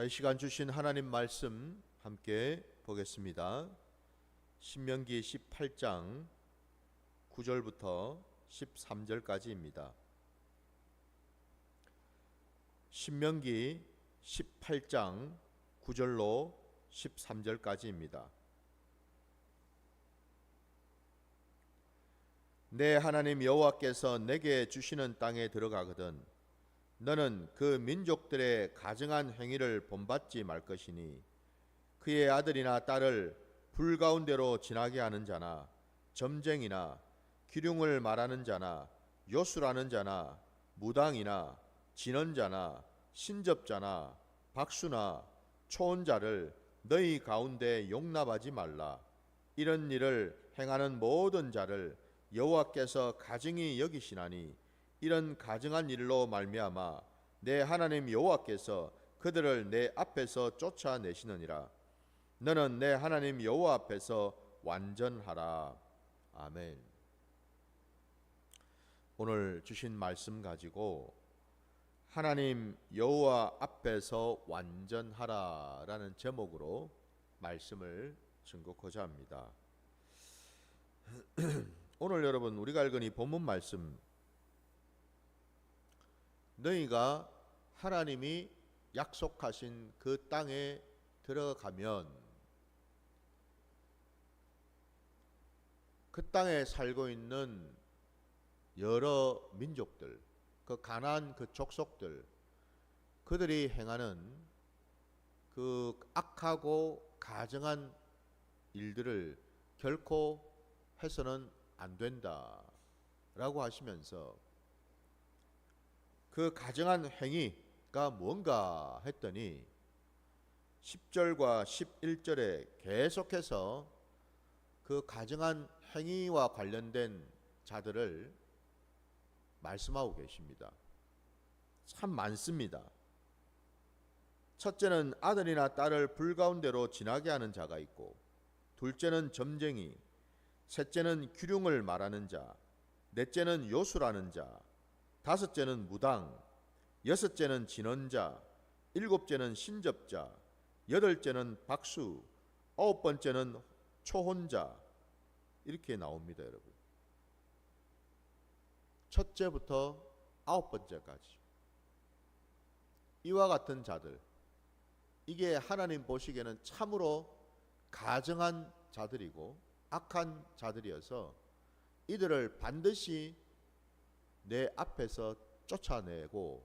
이 시간 주신 하나님 말씀 함께 보겠습니다. 신명기 18장 9절부터 13절까지입니다. 신명기 18장 9절로 13절까지입니다. 내 하나님 여호와께서 내게 주시는 땅에 들어가거든 너는 그 민족들의 가증한 행위를 본받지 말 것이니 그의 아들이나 딸을 불 가운데로 지나게 하는 자나 점쟁이나 기륭을 말하는 자나 요술하는 자나 무당이나 진언자나 신접자나 박수나 초혼자를 너희 가운데 용납하지 말라. 이런 일을 행하는 모든 자를 여호와께서 가증히 여기시나니 이런 가증한 일로 말미암아 내 하나님 여호와께서 그들을 내 앞에서 쫓아내시느니라. 너는 내 하나님 여호와 앞에서 완전하라. 아멘. 오늘 주신 말씀 가지고 하나님 여호와 앞에서 완전하라라는 제목으로 말씀을 증거하고자 합니다. 오늘 여러분 우리가 읽은 이 본문 말씀, 너희가 하나님이 약속하신 그 땅에 들어가면 그 땅에 살고 있는 여러 민족들, 그 가나안 그 족속들, 그들이 행하는 그 악하고 가증한 일들을 결코 해서는 안 된다라고 하시면서 그 가증한 행위가 뭔가 했더니 10절과 11절에 계속해서 그 가증한 행위와 관련된 자들을 말씀하고 계십니다. 참 많습니다. 첫째는 아들이나 딸을 불 가운데로 지나게 하는 자가 있고, 둘째는 점쟁이, 셋째는 기륭을 말하는 자, 넷째는 요술하는 자, 다섯째는 무당, 여섯째는 진언자, 일곱째는 신접자, 여덟째는 박수, 아홉 번째는 초혼자. 이렇게 나옵니다, 여러분. 첫째부터 아홉 번째까지 이와 같은 자들, 이게 하나님 보시기에는 참으로 가증한 자들이고 악한 자들이어서 이들을 반드시 내 앞에서 쫓아내고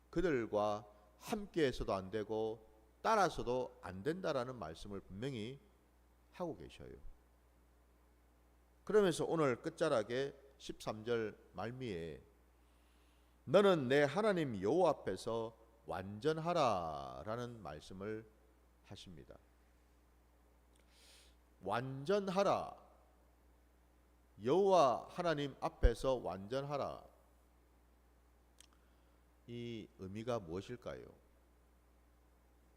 그들과 함께해서도 안 되고 따라서도 안 된다라는 말씀을 분명히 하고 계셔요. 그러면서 오늘 끝자락에 13절 말미에 너는 내 하나님 여호와 앞에서 완전하라 라는 말씀을 하십니다. 완전하라, 여호와 하나님 앞에서 완전하라, 이 의미가 무엇일까요?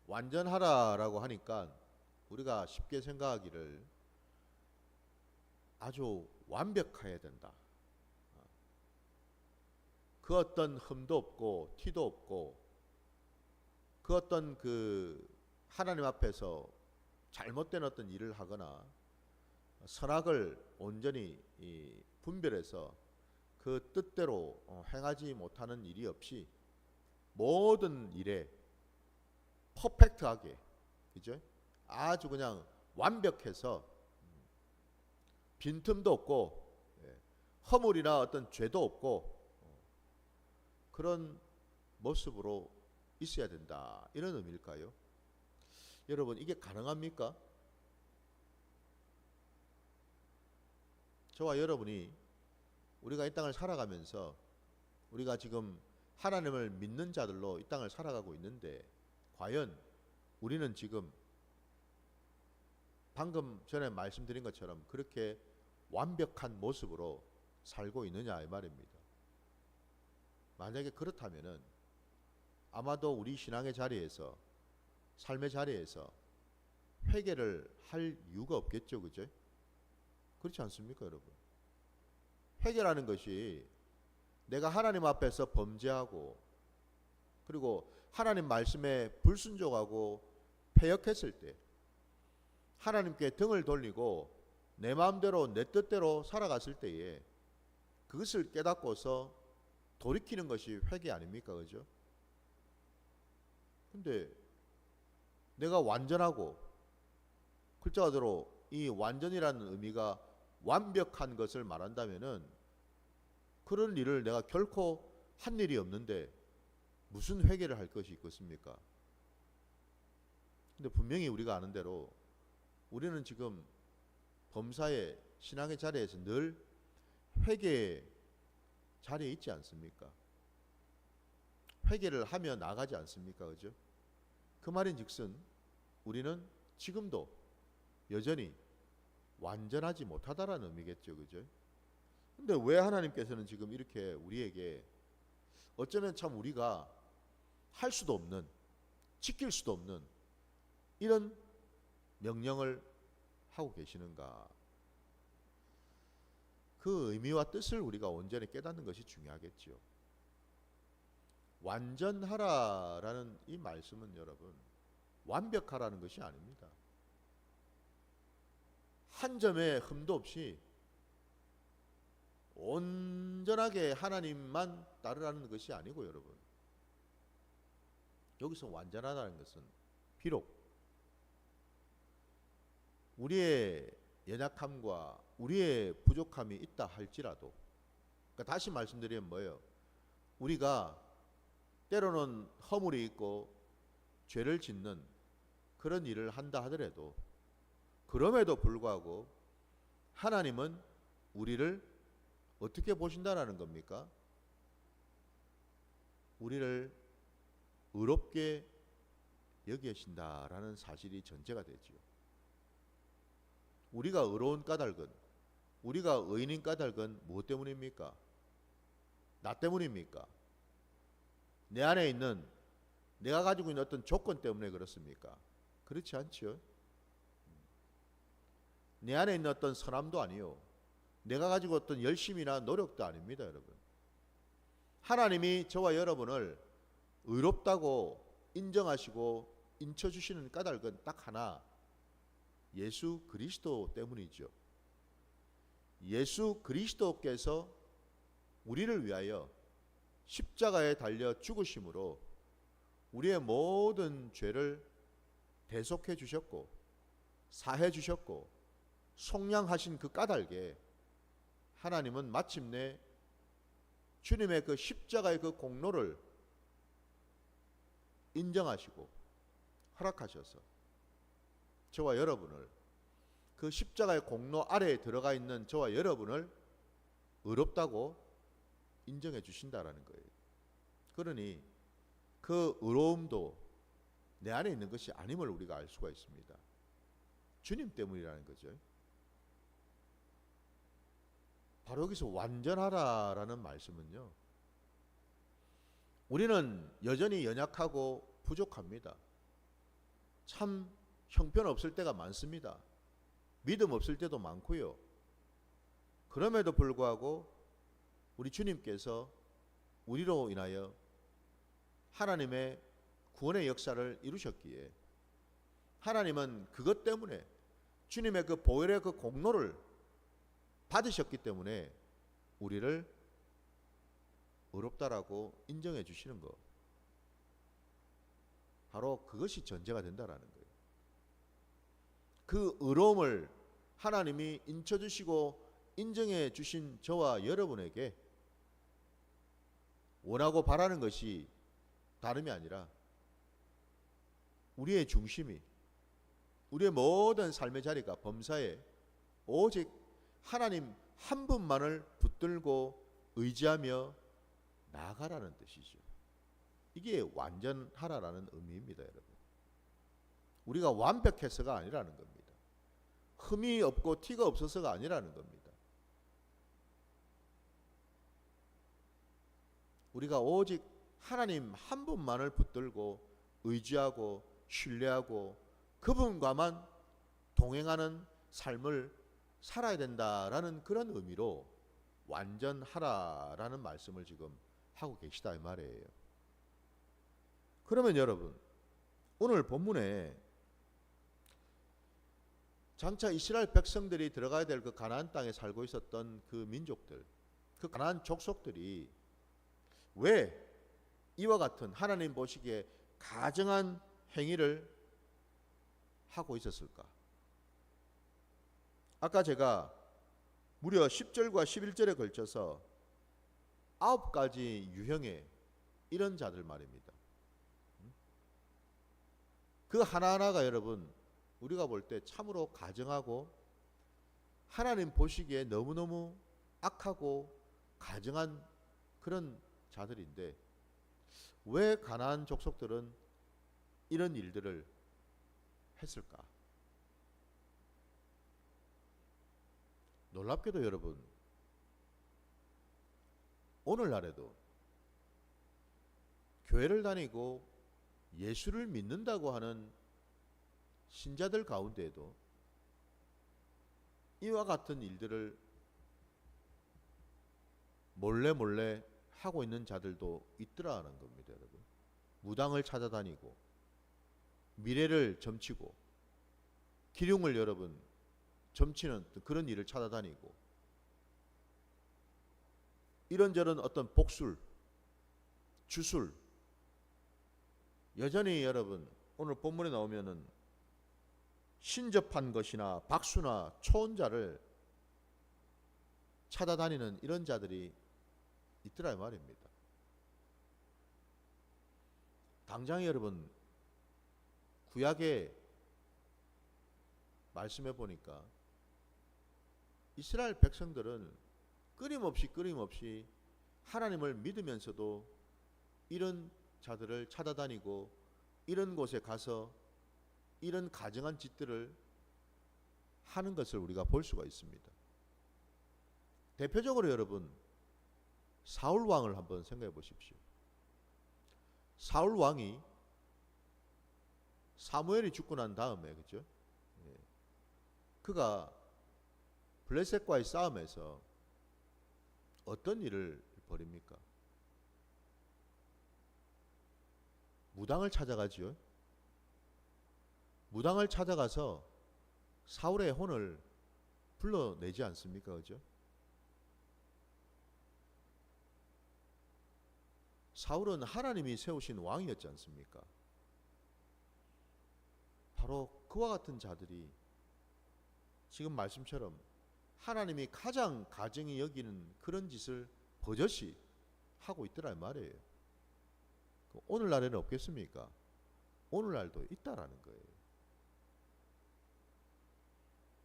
완전하라라고 하니까 우리가 쉽게 생각하기를 아주 완벽해야 된다, 그 어떤 흠도 없고 티도 없고 그 어떤 그 하나님 앞에서 잘못된 어떤 일을 하거나 선악을 온전히 분별해서 그 뜻대로 행하지 못하는 일이 없이 모든 일에 퍼펙트하게, 그죠? 아주 그냥 완벽해서 빈틈도 없고 허물이나 어떤 죄도 없고 그런 모습으로 있어야 된다, 이런 의미일까요? 여러분, 이게 가능합니까? 저와 여러분이 우리가 이 땅을 살아가면서 우리가 지금 하나님을 믿는 자들로 이 땅을 살아가고 있는데 과연 우리는 지금 방금 전에 말씀드린 것처럼 그렇게 완벽한 모습으로 살고 있느냐 이 말입니다. 만약에 그렇다면은 아마도 우리 신앙의 자리에서, 삶의 자리에서 회개를 할 이유가 없겠죠, 그죠? 그렇지 않습니까, 여러분? 회개라는 것이 내가 하나님 앞에서 범죄하고 그리고 하나님 말씀에 불순종하고 패역했을 때, 하나님께 등을 돌리고 내 마음대로 내 뜻대로 살아갔을 때에 그것을 깨닫고서 돌이키는 것이 회개 아닙니까? 그죠? 근데 내가 완전하고, 글자 그대로 이 완전이라는 의미가 완벽한 것을 말한다면은 그런 일을 내가 결코 한 일이 없는데 무슨 회개를 할 것이 있겠습니까? 근데 분명히 우리가 아는 대로 우리는 지금 범사의 신앙의 자리에서 늘 회개의 자리에 있지 않습니까? 회개를 하며 나가지 않습니까? 그죠? 그 말인즉슨 우리는 지금도 여전히 완전하지 못하다라는 의미겠죠. 그죠? 근데 왜 하나님께서는 지금 이렇게 우리에게 어쩌면 참 우리가 할 수도 없는, 지킬 수도 없는 이런 명령을 하고 계시는가? 그 의미와 뜻을 우리가 온전히 깨닫는 것이 중요하겠죠. 완전하라라는 이 말씀은 여러분 완벽하라는 것이 아닙니다. 한 점의 흠도 없이 온전하게 하나님만 따르라는 것이 아니고, 여러분 여기서 완전하다는 것은 비록 우리의 연약함과 우리의 부족함이 있다 할지라도, 그러니까 다시 말씀드리면 뭐예요? 우리가 때로는 허물이 있고 죄를 짓는 그런 일을 한다 하더라도, 그럼에도 불구하고 하나님은 우리를 어떻게 보신다라는 겁니까? 우리를 의롭게 여기신다라는 사실이 전제가 되죠. 우리가 의로운 까닭은, 우리가 의인인 까닭은 무엇 때문입니까? 나 때문입니까? 내 안에 있는, 내가 가지고 있는 어떤 조건 때문에 그렇습니까? 그렇지 않지요. 내 안에 있는 어떤 선함도 아니요, 내가 가지고 어떤 열심이나 노력도 아닙니다. 여러분, 하나님이 저와 여러분을 의롭다고 인정하시고 인쳐주시는 까닭은 딱 하나, 예수 그리스도 때문이죠. 예수 그리스도께서 우리를 위하여 십자가에 달려 죽으심으로 우리의 모든 죄를 대속해 주셨고 사해 주셨고 속량하신 그 까닭에 하나님은 마침내 주님의 그 십자가의 그 공로를 인정하시고 허락하셔서 저와 여러분을, 그 십자가의 공로 아래에 들어가 있는 저와 여러분을 의롭다고 인정해 주신다라는 거예요. 그러니 그 의로움도 내 안에 있는 것이 아님을 우리가 알 수가 있습니다. 주님 때문이라는 거죠. 바로 여기서 완전하라라는 말씀은요, 우리는 여전히 연약하고 부족합니다. 참 형편없을 때가 많습니다. 믿음 없을 때도 많고요. 그럼에도 불구하고 우리 주님께서 우리로 인하여 하나님의 구원의 역사를 이루셨기에, 하나님은 그것 때문에 주님의 그 보혈의 그 공로를 받으셨기 때문에 우리를 의롭다라고 인정해 주시는 것, 바로 그것이 전제가 된다라는 거예요. 그 의로움을 하나님이 인쳐주시고 인정해 주신 저와 여러분에게 원하고 바라는 것이 다름이 아니라, 우리의 중심이, 우리의 모든 삶의 자리가 범사에 오직 하나님 한 분만을 붙들고 의지하며 나아가라는 뜻이죠. 이게 완전하라라는 의미입니다, 여러분. 우리가 완벽해서가 아니라는 겁니다. 흠이 없고 티가 없어서가 아니라는 겁니다. 우리가 오직 하나님 한 분만을 붙들고 의지하고 신뢰하고 그분과만 동행하는 삶을 살아야 된다라는 그런 의미로 완전하라라는 말씀을 지금 하고 계시다 이 말이에요. 그러면 여러분, 오늘 본문에 장차 이스라엘 백성들이 들어가야 될 그 가나안 땅에 살고 있었던 그 민족들, 그 가나안 족속들이 왜 이와 같은 하나님 보시기에 가증한 행위를 하고 있었을까? 아까 제가 무려 10절과 11절에 걸쳐서 9가지 유형의 이런 자들 말입니다. 그 하나하나가 여러분 우리가 볼 때 참으로 가증하고 하나님 보시기에 너무너무 악하고 가증한 그런 자들인데 왜 가나안 족속들은 이런 일들을 했을까? 놀랍게도 여러분, 오늘날에도 교회를 다니고 예수를 믿는다고 하는 신자들 가운데에도 이와 같은 일들을 몰래 하고 있는 자들도 있더라는 겁니다, 여러분. 무당을 찾아다니고 미래를 점치고 기륭을 여러분 점치는 그런 일을 찾아다니고 이런저런 어떤 복술, 주술, 여전히 여러분 오늘 본문에 나오면은 신접한 것이나 박수나 초혼자를 찾아다니는 이런 자들이 있더라 말입니다. 당장 여러분 구약에 말씀해 보니까 이스라엘 백성들은 끊임없이 하나님을 믿으면서도 이런 자들을 찾아다니고 이런 곳에 가서 이런 가증한 짓들을 하는 것을 우리가 볼 수가 있습니다. 대표적으로 여러분 사울 왕을 한번 생각해 보십시오. 사울 왕이 사무엘이 죽고 난 다음에 그죠? 그가 블레셋과의 싸움에서 어떤 일을 벌입니까? 무당을 찾아가지요. 무당을 찾아가서 사울의 혼을 불러내지 않습니까? 그죠? 사울은 하나님이 세우신 왕이었지 않습니까? 바로 그와 같은 자들이 지금 말씀처럼 하나님이 가장 가증히 여기는 그런 짓을 버젓이 하고 있더란 말이에요. 오늘날에는 없겠습니까? 오늘날도 있다라는 거예요.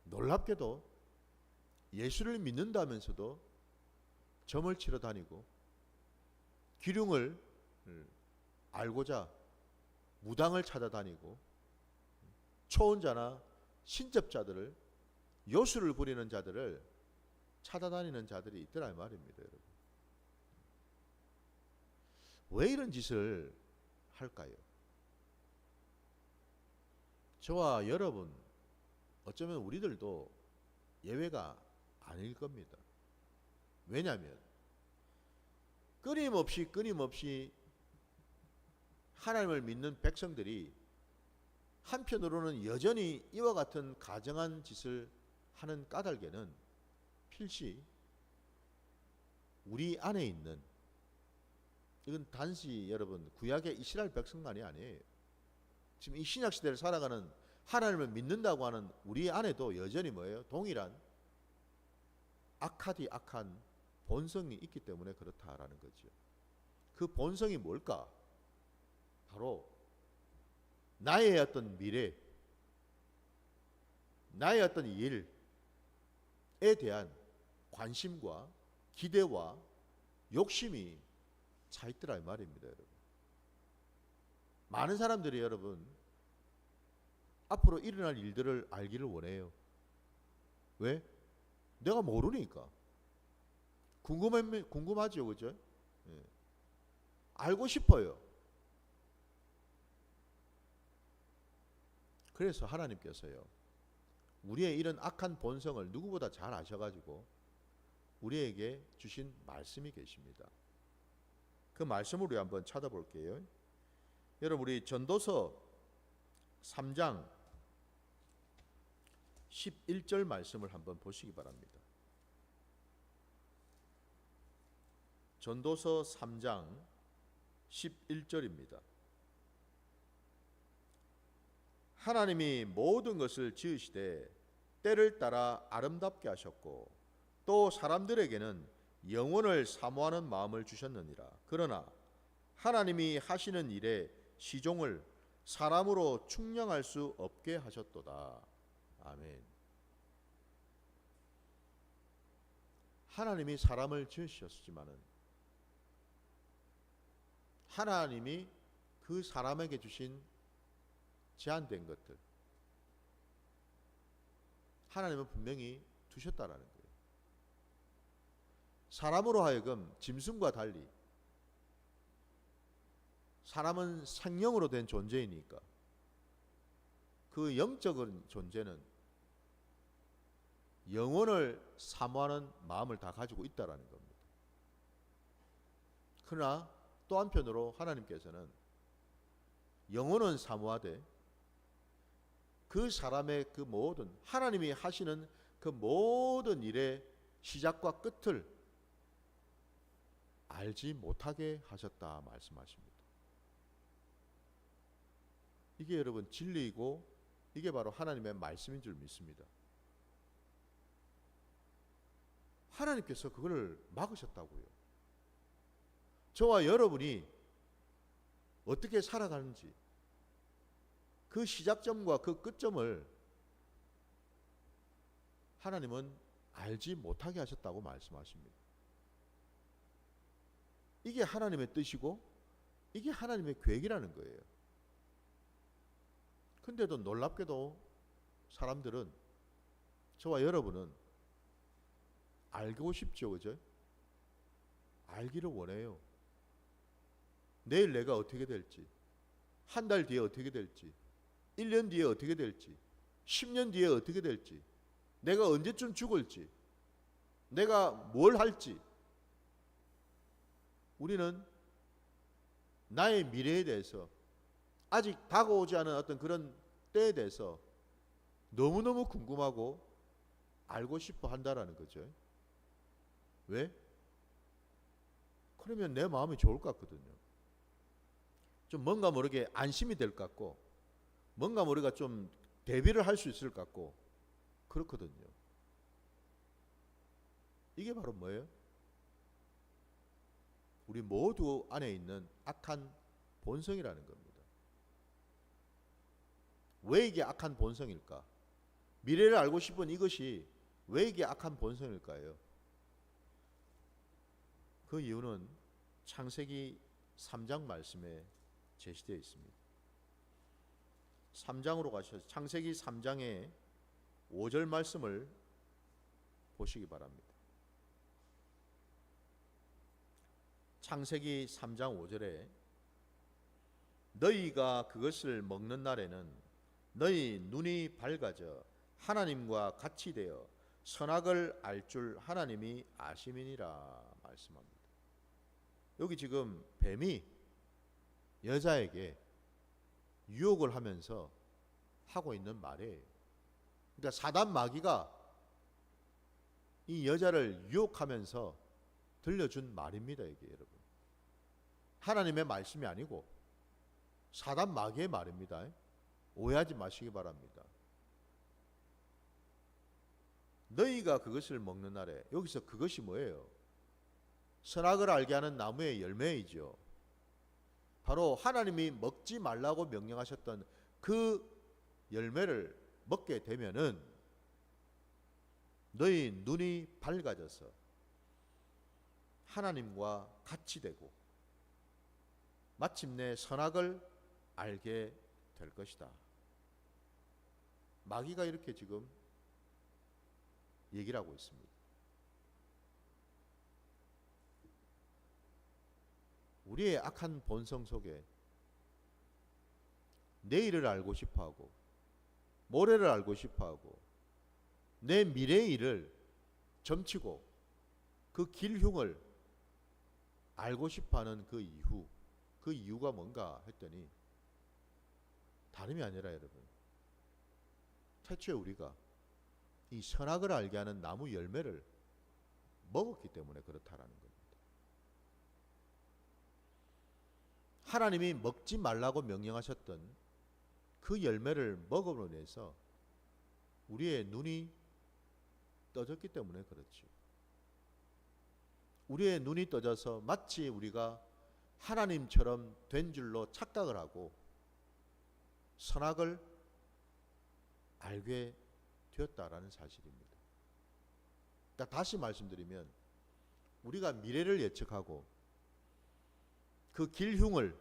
놀랍게도 예수를 믿는다면서도 점을 치러 다니고 기륭을 알고자 무당을 찾아다니고 초혼자나 신접자들을 요술을 부리는 자들을 찾아다니는 자들이 있더라 말입니다, 여러분. 왜 이런 짓을 할까요? 저와 여러분 어쩌면 우리들도 예외가 아닐 겁니다. 왜냐하면 끊임없이 하나님을 믿는 백성들이 한편으로는 여전히 이와 같은 가증한 짓을 하는 까닭에는 필시 우리 안에 있는, 이건 단지 여러분 구약의 이스라엘 백성만이 아니에요. 지금 이 신약 시대를 살아가는 하나님을 믿는다고 하는 우리 안에도 여전히 뭐예요? 동일한 악한 본성이 있기 때문에 그렇다라는 거죠. 그 본성이 뭘까? 바로 나의 어떤 미래, 나의 어떤 일에 대한 관심과 기대와 욕심이 차 있더라 이 말입니다, 여러분. 많은 사람들이 여러분 앞으로 일어날 일들을 알기를 원해요. 왜? 내가 모르니까. 궁금하죠, 그죠? 예. 알고 싶어요. 그래서 하나님께서요, 우리의 이런 악한 본성을 누구보다 잘 아셔가지고 우리에게 주신 말씀이 계십니다. 그 말씀을 우리 한번 찾아볼게요. 여러분 우리 전도서 3장 11절 말씀을 한번 보시기 바랍니다. 전도서 3장 11절입니다. 하나님이 모든 것을 지으시되 때를 따라 아름답게 하셨고 또 사람들에게는 영원을 사모하는 마음을 주셨느니라. 그러나 하나님이 하시는 일에 시종을 사람으로 측량할 수 없게 하셨도다. 아멘. 하나님이 사람을 지으셨지만은 하나님이 그 사람에게 주신 제한된 것들 하나님은 분명히 두셨다라는 거예요. 사람으로 하여금 짐승과 달리 사람은 생명으로 된 존재이니까 그 영적인 존재는 영혼을 사모하는 마음을 다 가지고 있다라는 겁니다. 그러나 또 한편으로 하나님께서는 영혼은 사모하되 그 사람의 그 모든 하나님이 하시는 그 모든 일의 시작과 끝을 알지 못하게 하셨다 말씀하십니다. 이게 여러분 진리이고 이게 바로 하나님의 말씀인 줄 믿습니다. 하나님께서 그걸 막으셨다고요. 저와 여러분이 어떻게 살아가는지 그 시작점과 그 끝점을 하나님은 알지 못하게 하셨다고 말씀하십니다. 이게 하나님의 뜻이고 이게 하나님의 계획이라는 거예요. 근데도 놀랍게도 사람들은 저와 여러분은 알고 싶죠, 그죠? 알기를 원해요. 내일 내가 어떻게 될지, 한 달 뒤에 어떻게 될지, 1년 뒤에 어떻게 될지, 10년 뒤에 어떻게 될지, 내가 언제쯤 죽을지, 내가 뭘 할지. 우리는 나의 미래에 대해서 아직 다가오지 않은 어떤 그런 때에 대해서 너무너무 궁금하고 알고 싶어 한다라는 거죠. 왜? 그러면 내 마음이 좋을 것 같거든요. 좀 뭔가 모르게 안심이 될 것 같고 뭔가 모르게 좀 대비를 할 수 있을 것 같고 그렇거든요. 이게 바로 뭐예요? 우리 모두 안에 있는 악한 본성이라는 겁니다. 왜 이게 악한 본성일까? 미래를 알고 싶은 이것이 왜 이게 악한 본성일까요? 그 이유는 창세기 3장 말씀에 제시되어 있습니다. 3장으로 가셔서 창세기 3장의 5절 말씀을 보시기 바랍니다. 창세기 3장 5절에 너희가 그것을 먹는 날에는 너희 눈이 밝아져 하나님과 같이 되어 선악을 알 줄 하나님이 아심이니라 말씀합니다. 여기 지금 뱀이 여자에게 유혹을 하면서 하고 있는 말이에요. 그러니까 사단 마귀가 이 여자를 유혹하면서 들려준 말입니다. 이게 여러분 하나님의 말씀이 아니고 사단 마귀의 말입니다. 오해하지 마시기 바랍니다. 너희가 그것을 먹는 날에 여기서 그것이 뭐예요? 선악을 알게 하는 나무의 열매이죠. 바로 하나님이 먹지 말라고 명령하셨던 그 열매를 먹게 되면은 너희 눈이 밝아져서 하나님과 같이 되고 마침내 선악을 알게 될 것이다. 마귀가 이렇게 지금 얘기를 하고 있습니다. 우리의 악한 본성 속에 내일을 알고 싶어하고 모레를 알고 싶어하고 내 미래의 일을 점치고 그 길흉을 알고 싶어하는 그 이유가 뭔가 했더니 다름이 아니라 여러분, 태초에 우리가 이 선악을 알게 하는 나무 열매를 먹었기 때문에 그렇다라는 겁니다. 하나님이 먹지 말라고 명령하셨던 그 열매를 먹음으로 인해서 우리의 눈이 떠졌기 때문에 그렇죠. 우리의 눈이 떠져서 마치 우리가 하나님처럼 된 줄로 착각을 하고 선악을 알게 되었다라는 사실입니다. 그러니까 다시 말씀드리면 우리가 미래를 예측하고 그 길흉을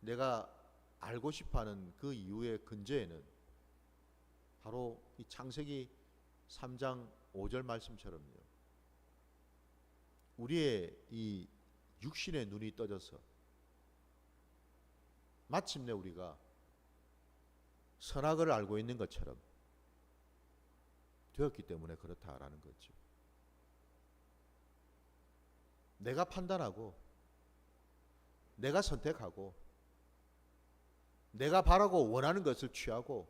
내가 알고 싶어하는 그 이유의 근저에는 바로 이 창세기 3장 5절 말씀처럼요, 우리의 이 육신의 눈이 떠져서 마침내 우리가 선악을 알고 있는 것처럼 되었기 때문에 그렇다라는 거죠. 내가 판단하고 내가 선택하고 내가 바라고 원하는 것을 취하고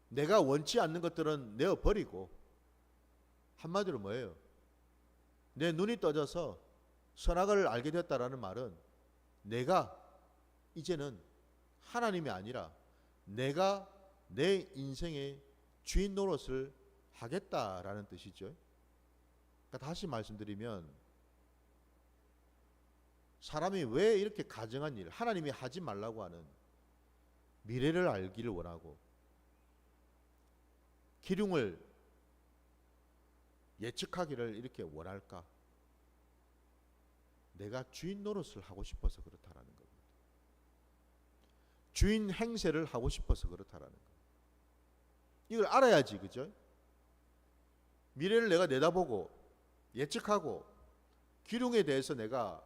내가 원치 않는 것들은 내어버리고, 한마디로 뭐예요? 내 눈이 떠져서 선악을 알게 됐다라는 말은 내가 이제는 하나님이 아니라 내가 내 인생의 주인 노릇을 하겠다라는 뜻이죠. 그러니까 다시 말씀드리면 사람이 왜 이렇게 가증한 일, 하나님이 하지 말라고 하는 미래를 알기를 원하고 기륭을 예측하기를 이렇게 원할까? 내가 주인 노릇을 하고 싶어서 그렇다라는 겁니다. 주인 행세를 하고 싶어서 그렇다라는 겁니다. 이걸 알아야지, 그죠? 미래를 내가 내다보고 예측하고 기륭에 대해서 내가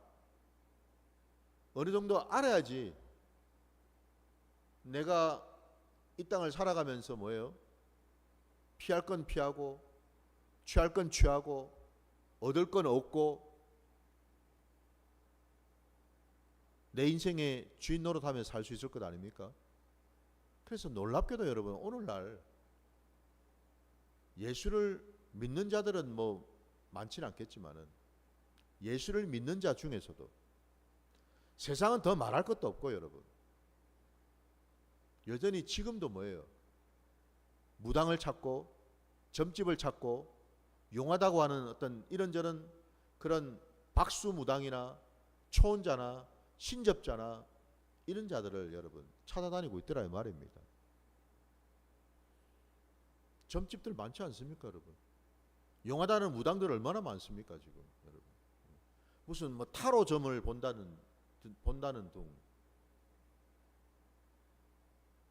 어느 정도 알아야지 내가 이 땅을 살아가면서 뭐예요? 피할 건 피하고 취할 건 취하고 얻을 건 얻고 내 인생의 주인 노릇하며 살 수 있을 것 아닙니까? 그래서 놀랍게도 여러분, 오늘날 예수를 믿는 자들은 뭐 많지는 않겠지만은 예수를 믿는 자 중에서도 세상은 더 말할 것도 없고 여러분, 여전히 지금도 뭐예요? 무당을 찾고 점집을 찾고 용하다고 하는 어떤 이런저런 그런 박수무당이나 초혼자나 신접자나 이런 자들을 여러분 찾아다니고 있더라 이 말입니다. 점집들 많지 않습니까 여러분? 용하다는 무당들 얼마나 많습니까 지금 여러분? 무슨 뭐 타로점을 본다는 둥.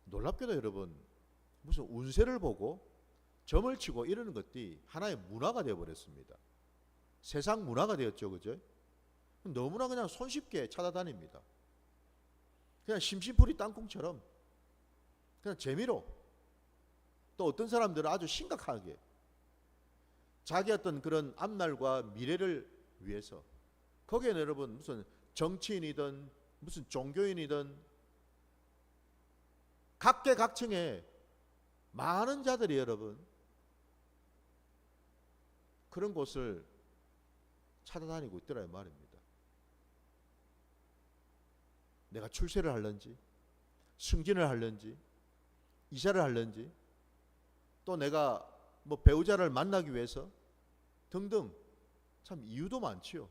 놀랍게도 여러분, 무슨 운세를 보고 점을 치고 이러는 것들이 하나의 문화가 되어버렸습니다. 세상 문화가 되었죠, 그죠? 너무나 그냥 손쉽게 찾아다닙니다. 그냥 심심풀이 땅콩처럼 그냥 재미로, 또 어떤 사람들은 아주 심각하게 자기 어떤 그런 앞날과 미래를 위해서, 거기에는 여러분 무슨 정치인이든 무슨 종교인이든 각계각층의 많은 자들이 여러분 그런 곳을 찾아다니고 있더라 이 말입니다. 내가 출세를 하려는지, 승진을 하려는지, 이사를 하려는지, 또 내가 뭐 배우자를 만나기 위해서 등등, 참 이유도 많지요.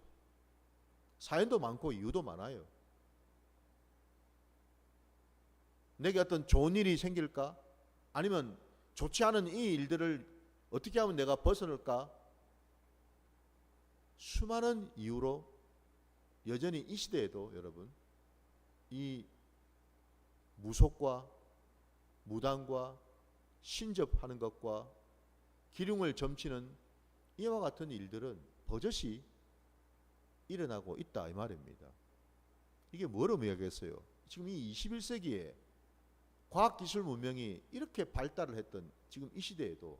사연도 많고 이유도 많아요. 내게 어떤 좋은 일이 생길까? 아니면 좋지 않은 이 일들을 어떻게 하면 내가 벗어날까? 수많은 이유로 여전히 이 시대에도 여러분 이 무속과 무당과 신접하는 것과 기륭을 점치는 이와 같은 일들은 버젓이 일어나고 있다 이 말입니다. 이게 뭘 의미하겠어요? 지금 이 21세기에 과학기술 문명이 이렇게 발달을 했던 지금 이 시대에도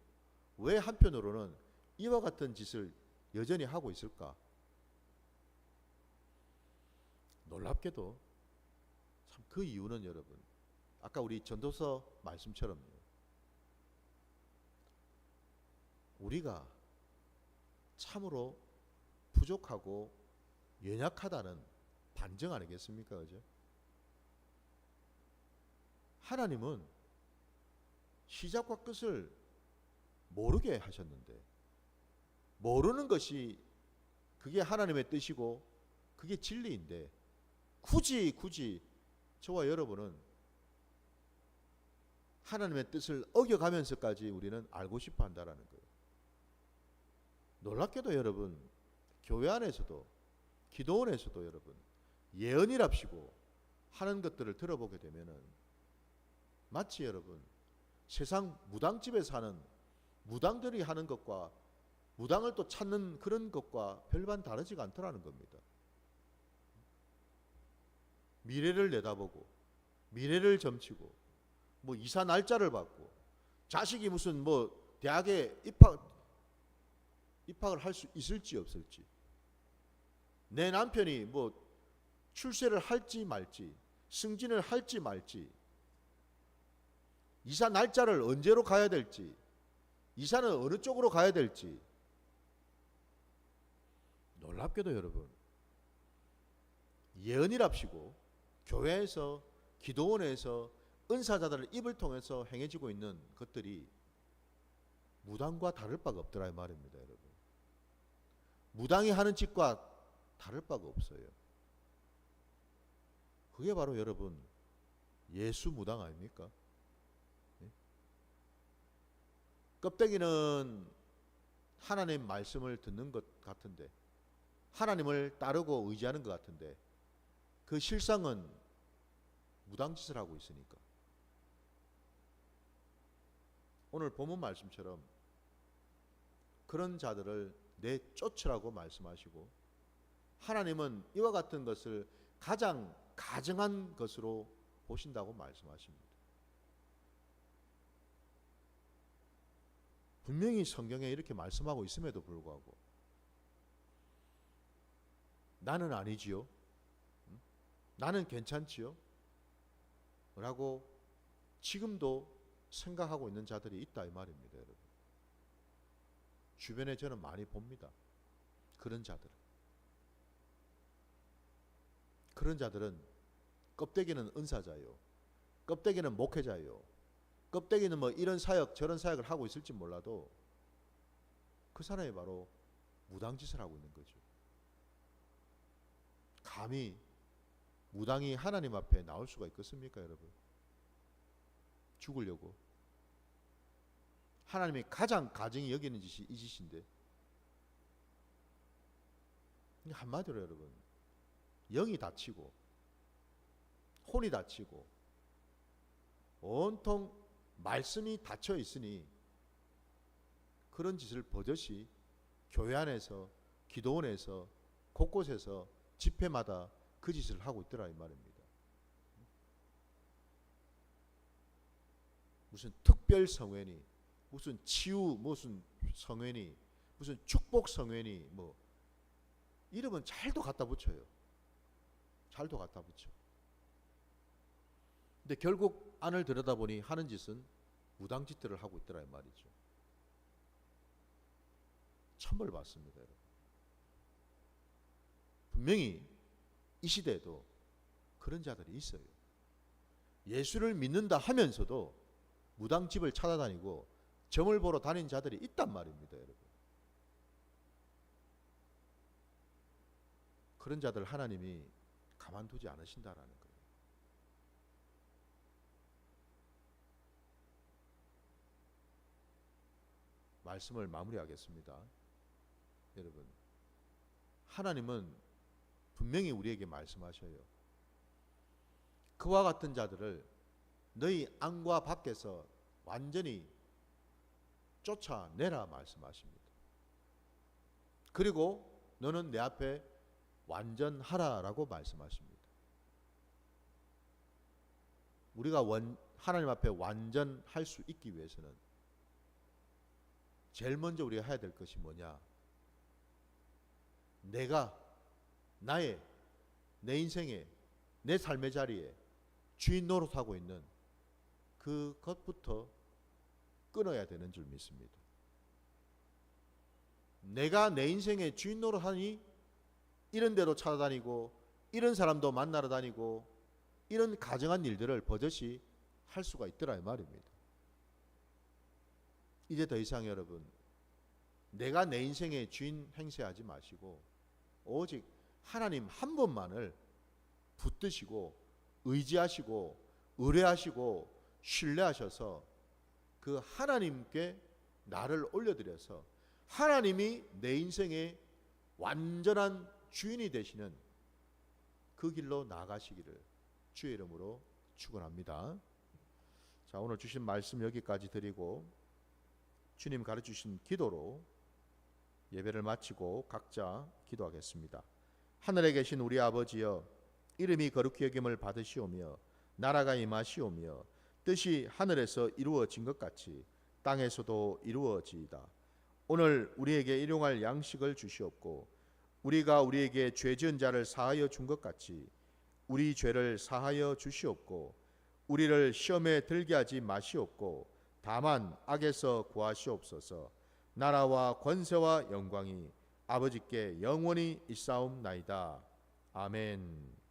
왜 한편으로는 이와 같은 짓을 여전히 하고 있을까? 놀랍게도 참 그 이유는 여러분, 아까 우리 전도서 말씀처럼요. 우리가 참으로 부족하고 연약하다는 반증 아니겠습니까? 그죠? 하나님은 시작과 끝을 모르게 하셨는데, 모르는 것이 그게 하나님의 뜻이고 그게 진리인데, 굳이 저와 여러분은 하나님의 뜻을 어겨가면서까지 우리는 알고 싶어 한다라는 거예요. 놀랍게도 여러분, 교회 안에서도 기도원에서도 여러분 예언이랍시고 하는 것들을 들어보게 되면은 마치 여러분 세상 무당집에서 하는 무당들이 하는 것과 무당을 또 찾는 그런 것과 별반 다르지가 않더라는 겁니다. 미래를 내다보고 미래를 점치고 뭐 이사 날짜를 받고 자식이 무슨 뭐 대학에 입학을 할 수 있을지 없을지, 내 남편이 뭐 출세를 할지 말지, 승진을 할지 말지, 이사 날짜를 언제로 가야 될지, 이사는 어느 쪽으로 가야 될지. 놀랍게도 여러분 예언이랍시고 교회에서 기도원에서 은사자들의 입을 통해서 행해지고 있는 것들이 무당과 다를 바가 없더라 이 말입니다. 여러분, 무당이 하는 짓과 다를 바가 없어요. 그게 바로 여러분 예수 무당 아닙니까? 껍데기는 하나님 말씀을 듣는 것 같은데, 하나님을 따르고 의지하는 것 같은데, 그 실상은 무당짓을 하고 있으니까. 오늘 본문 말씀처럼 그런 자들을 내쫓으라고 말씀하시고, 하나님은 이와 같은 것을 가장 가증한 것으로 보신다고 말씀하십니다. 분명히 성경에 이렇게 말씀하고 있음에도 불구하고 나는 아니지요, 나는 괜찮지요 라고 지금도 생각하고 있는 자들이 있다 이 말입니다. 여러분, 주변에 저는 많이 봅니다. 그런 자들은 껍데기는 은사자요, 껍데기는 목회자요, 껍데기는 뭐 이런 사역 저런 사역을 하고 있을지 몰라도 그 사람이 바로 무당짓을 하고 있는 거죠. 감히 무당이 하나님 앞에 나올 수가 있겠습니까 여러분? 죽으려고. 하나님이 가장 가증히 여기는 짓이 이 짓인데, 한마디로 여러분 영이 다치고 혼이 다치고 온통 말씀이 닫혀 있으니 그런 짓을 버젓이 교회 안에서 기도원에서 곳곳에서 집회마다 그 짓을 하고 있더라 이 말입니다. 무슨 특별 성회니, 무슨 치유 무슨 성회니, 무슨 축복 성회니, 뭐 이름은 잘도 갖다 붙여요. 잘도 갖다 붙여. 근데 결국 안을 들여다보니 하는 짓은 무당짓들을 하고 있더라 이 말이죠. 천벌 받습니다 여러분. 분명히 이 시대에도 그런 자들이 있어요. 예수를 믿는다 하면서도 무당집을 찾아다니고 점을 보러 다니는 자들이 있단 말입니다 여러분. 그런 자들 하나님이 가만두지 않으신다라는 거예요. 말씀을 마무리하겠습니다. 여러분, 하나님은 분명히 우리에게 말씀하셔요. 그와 같은 자들을 너희 안과 밖에서 완전히 쫓아내라 말씀하십니다. 그리고 너는 내 앞에 완전하라라고 말씀하십니다. 우리가 하나님 앞에 완전할 수 있기 위해서는 제일 먼저 우리가 해야 될 것이 뭐냐? 내가 내 인생에 내 삶의 자리에 주인 노릇하고 있는 그것부터 끊어야 되는 줄 믿습니다. 내가 내 인생의 주인 노릇하니 이런 데로 찾아다니고 이런 사람도 만나러 다니고 이런 가정한 일들을 버젓이 할 수가 있더라 이 말입니다. 이제 더 이상 여러분 내가 내 인생의 주인 행세하지 마시고 오직 하나님 한 분만을 붙드시고 의지하시고 의뢰하시고 신뢰하셔서 그 하나님께 나를 올려드려서 하나님이 내 인생의 완전한 주인이 되시는 그 길로 나아가시기를 주의 이름으로 축원합니다. 자, 오늘 주신 말씀 여기까지 드리고 주님 가르치신 기도로 예배를 마치고 각자 기도하겠습니다. 하늘에 계신 우리 아버지여, 이름이 거룩히 여김을 받으시오며 나라가 임하시오며 뜻이 하늘에서 이루어진 것 같이 땅에서도 이루어지이다. 오늘 우리에게 일용할 양식을 주시옵고 우리가 우리에게 죄 지은 자를 사하여 준 것 같이 우리 죄를 사하여 주시옵고 우리를 시험에 들게 하지 마시옵고 다만 악에서 구하시옵소서. 나라와 권세와 영광이 아버지께 영원히 있사옵나이다. 아멘.